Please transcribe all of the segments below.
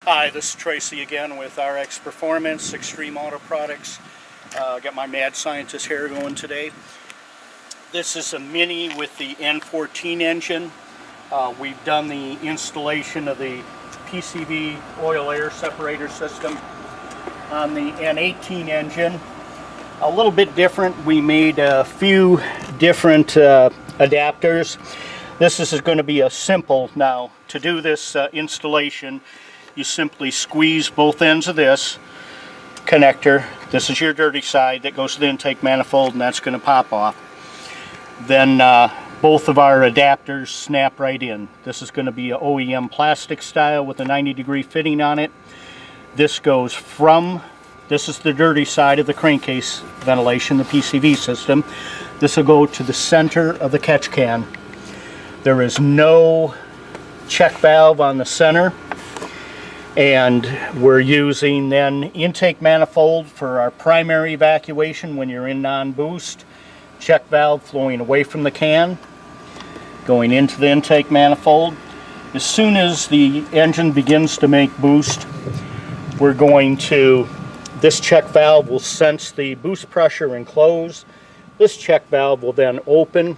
Hi, this is Tracy again with RX Performance, Extreme Auto Products. Got my mad scientist hair going today. This is a Mini with the N14 engine. We've done the installation of the PCV oil air separator system on the N18 engine. A little bit different. We made a few different adapters. This is going to be a simple now. To do this installation, you simply squeeze both ends of this connector. This is your dirty side that goes to the intake manifold, and that's going to pop off. Then both of our adapters snap right in. This is going to be an OEM plastic style with a 90-degree fitting on it. This goes from, this is the dirty side of the crankcase ventilation, the PCV system. This will go to the center of the catch can. There is no check valve on the center. And we're using then intake manifold for our primary evacuation when you're in non-boost. Check valve flowing away from the can, going into the intake manifold. As soon as the engine begins to make boost, we're going to, this check valve will sense the boost pressure and close. This check valve will then open,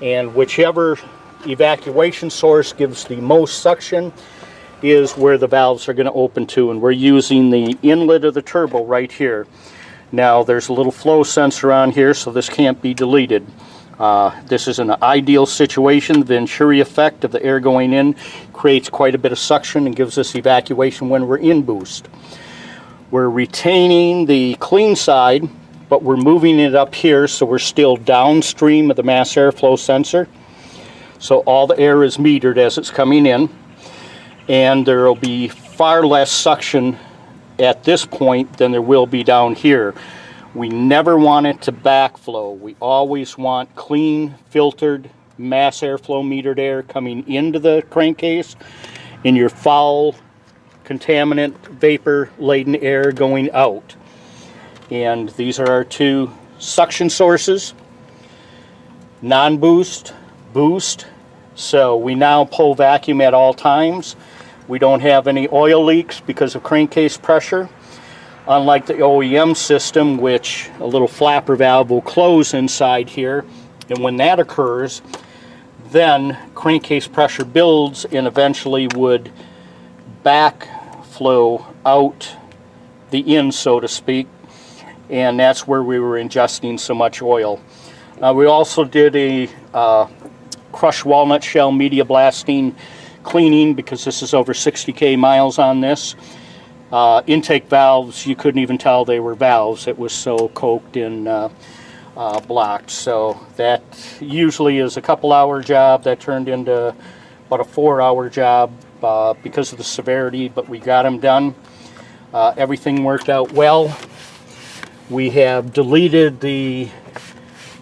and whichever evacuation source gives the most suction is where the valves are going to open to, and we're using the inlet of the turbo right here. Now there's a little flow sensor on here, so this can't be deleted. This is an ideal situation. The Venturi effect of the air going in creates quite a bit of suction and gives us evacuation when we're in boost. We're retaining the clean side, but we're moving it up here so we're still downstream of the mass airflow sensor. So all the air is metered as it's coming in. And there will be far less suction at this point than there will be down here. We never want it to backflow. We always want clean, filtered, mass airflow metered air coming into the crankcase, and your foul, contaminant, vapor-laden air going out. And these are our two suction sources, non-boost, boost. So we now pull vacuum at all times. We don't have any oil leaks because of crankcase pressure, unlike the OEM system, which a little flapper valve will close inside here, and when that occurs, then crankcase pressure builds and eventually would backflow out the in, so to speak, and that's where we were ingesting so much oil. We also did a crushed walnut shell media blasting cleaning because this is over 60,000 miles on this. Intake valves, you couldn't even tell they were valves. It was so coked and blocked. So that usually is a couple-hour job. That turned into about a 4-hour job because of the severity, but we got them done. Everything worked out well. We have deleted the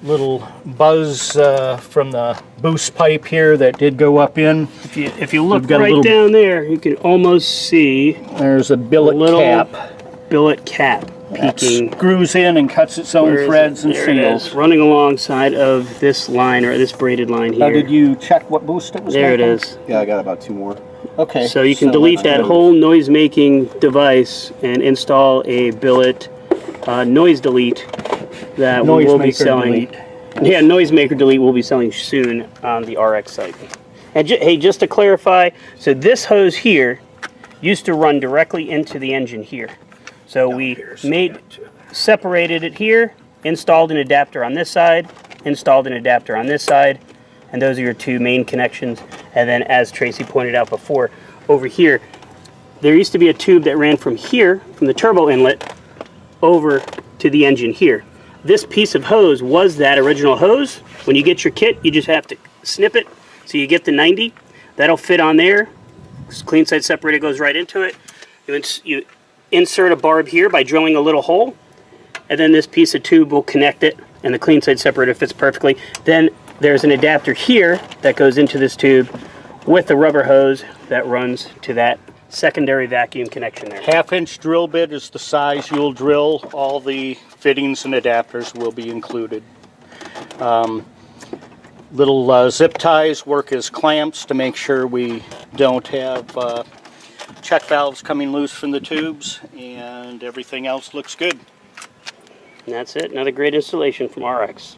little buzz from the boost pipe here that did go up in. If you look right down there, you can almost see there's a billet cap peeking. Screws in and cuts its own threads and seals. Running alongside of this line, or this braided line here. Now, did you check what boost it was there making? It is. Yeah, I got about 2 more. Okay. So you can delete that whole noise-making device and install a billet noise delete that we will be selling. Delete. Yeah, noisemaker delete will be selling soon on the RX site. And hey, just to clarify, so this hose here used to run directly into the engine here. So we separated it here, installed an adapter on this side, installed an adapter on this side, and those are your two main connections. And then, as Tracy pointed out before, over here, there used to be a tube that ran from here, from the turbo inlet, over to the engine here. This piece of hose was that original hose. When you get your kit, you just have to snip it so you get the 90. That'll fit on there. Clean side separator goes right into it. You insert a barb here by drilling a little hole, and then this piece of tube will connect it, and the clean side separator fits perfectly. Then there's an adapter here that goes into this tube with the rubber hose that runs to that secondary vacuum connection there. 1/2-inch drill bit is the size you'll drill. All the fittings and adapters will be included. Little zip ties work as clamps to make sure we don't have check valves coming loose from the tubes, and everything else looks good. And that's it. Another great installation from RX.